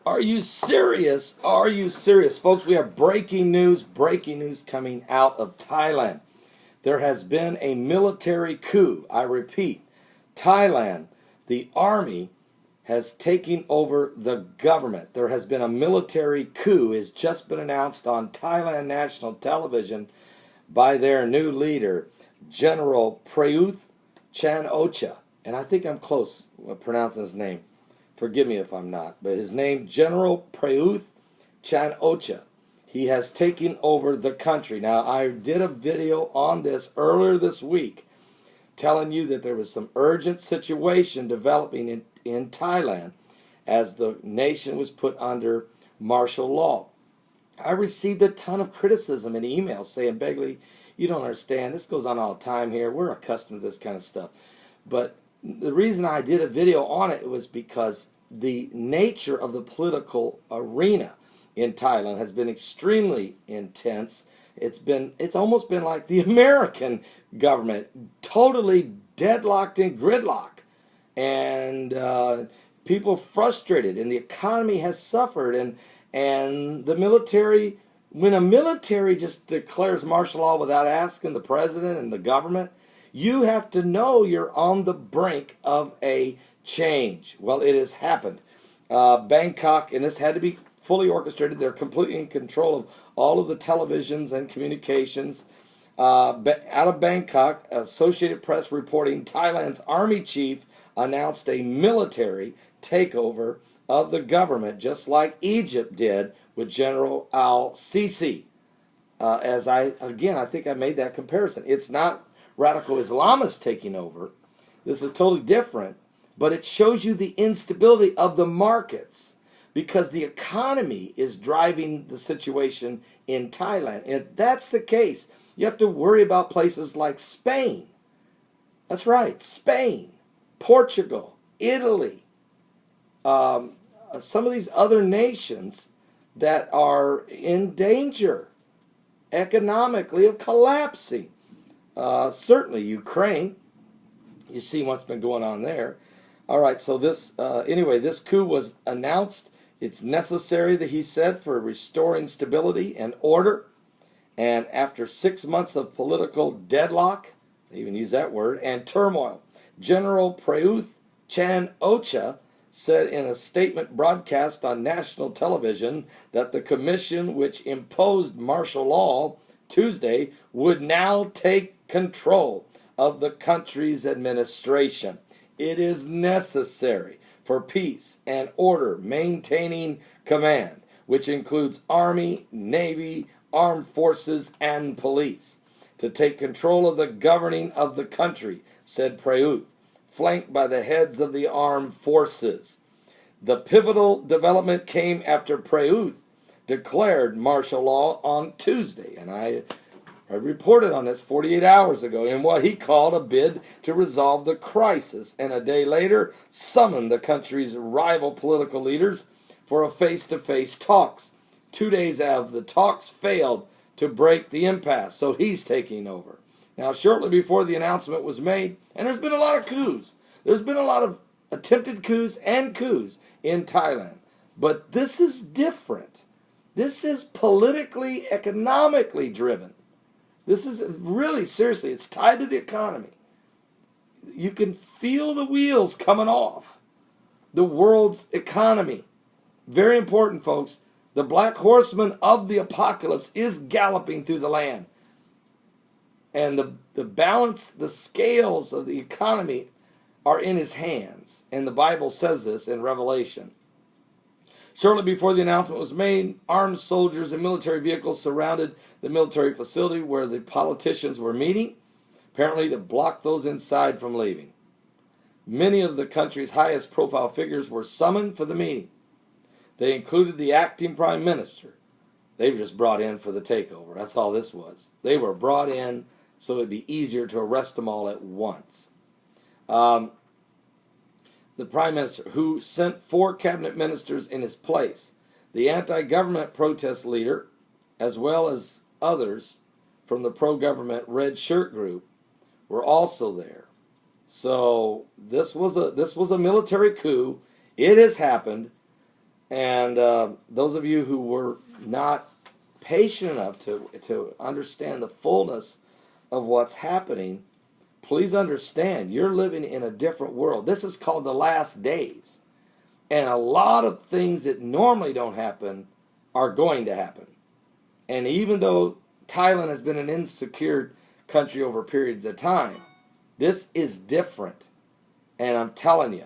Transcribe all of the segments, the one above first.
Are you serious? Are you serious? Folks, we have breaking news coming out of Thailand. There has been a military coup. I repeat, Thailand, the army has taken over the government. There has been a military coup. It's just been announced on Thailand national television by their new leader, General Prayuth Chan-ocha. And I think I'm close with pronouncing his name. Forgive me if I'm not. But his name, General Prayuth Chan-ocha. He has taken over the country. Now, I did a video on this earlier this week telling you that there was some urgent situation developing in Thailand as the nation was put under martial law. I received a ton of criticism and emails saying, Begley, you don't understand. This goes on all the time here. We're accustomed to this kind of stuff. But the reason I did a video on it was because the nature of the political arena in Thailand has been extremely intense. It's almost been like the American government, totally deadlocked in gridlock, and people frustrated, and the economy has suffered, and the military. When a military just declares martial law without asking the president and the government, you have to know you're on the brink of a change. Well, it has happened. Bangkok, and this had to be fully orchestrated. They're completely in control of all of the televisions and communications. Out of Bangkok, Associated Press reporting Thailand's army chief announced a military takeover of the government, just like Egypt did with General al-Sisi. I think I made that comparison. It's not radical Islamists taking over. This is totally different, but it shows you the instability of the markets because the economy is driving the situation in Thailand. And if that's the case, you have to worry about places like Spain. That's right, Spain, Portugal, Italy, some of these other nations that are in danger economically of collapsing. Certainly Ukraine. You see what's been going on there. All right, so this coup was announced. It's necessary, that he said, for restoring stability and order. And after 6 months of political deadlock, they even use that word, and turmoil, General Prayuth Chan-ocha said in a statement broadcast on national television that the commission which imposed martial law Tuesday would now take control of the country's administration. It is necessary for peace and order, maintaining command, which includes Army, Navy, Armed Forces, and police, to take control of the governing of the country, said Prayuth, flanked by the heads of the armed forces. The pivotal development came after Prayuth declared martial law on Tuesday, and I reported on this 48 hours ago, in what he called a bid to resolve the crisis, and a day later summoned the country's rival political leaders for a face-to-face talks. 2 days after the talks failed to break the impasse, so he's taking over. Now, shortly before the announcement was made, and there's been a lot of coups. There's been a lot of attempted coups and coups in Thailand. But this is different. This is politically, economically driven. This is really, seriously, it's tied to the economy. You can feel the wheels coming off. The world's economy. Very important, folks. The black horseman of the apocalypse is galloping through the land. And the balance, the scales of the economy are in his hands. And the Bible says this in Revelation. Shortly before the announcement was made, armed soldiers and military vehicles surrounded the military facility where the politicians were meeting, apparently to block those inside from leaving. Many of the country's highest profile figures were summoned for the meeting. They included the acting prime minister. They were just brought in for the takeover. That's all this was. They were brought in so it would be easier to arrest them all at once. The prime minister, who sent 4 cabinet ministers in his place, the anti-government protest leader, as well as others from the pro-government Red Shirt group, were also there. So this was a military coup. It has happened. And those of you who were not patient enough to understand the fullness of what's happening, please understand you're living in a different world. This is called the last days. And a lot of things that normally don't happen are going to happen. And even though Thailand has been an insecure country over periods of time, this is different. And I'm telling you,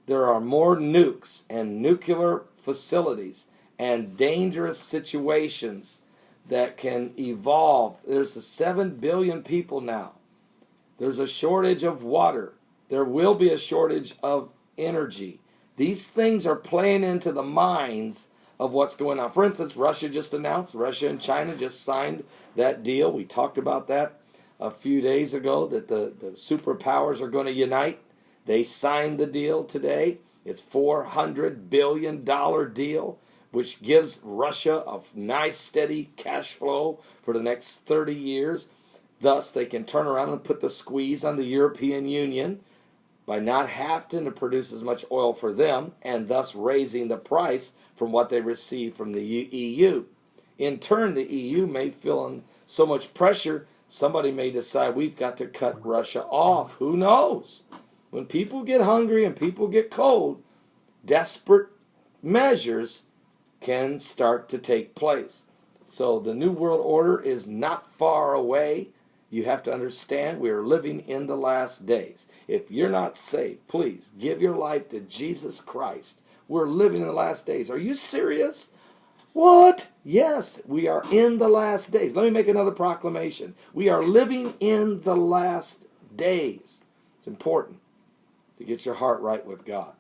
there are more nukes and nuclear facilities and dangerous situations that can evolve. There's 7 billion people now. There's a shortage of water. There will be a shortage of energy. These things are playing into the minds of what's going on. For instance, Russia just announced, Russia and China just signed that deal. We talked about that a few days ago, that the superpowers are going to unite. They signed the deal today. It's $400 billion deal, which gives Russia a nice steady cash flow for the next 30 years. Thus, they can turn around and put the squeeze on the European Union by not having to produce as much oil for them, and thus raising the price from what they receive from the EU. In turn, the EU may feel in so much pressure, somebody may decide we've got to cut Russia off. Who knows? When people get hungry and people get cold, desperate measures can start to take place. So the New World Order is not far away. You have to understand we are living in the last days. If you're not saved, please give your life to Jesus Christ. We're living in the last days. Are you serious? What? Yes, we are in the last days. Let me make another proclamation. We are living in the last days. It's important to get your heart right with God.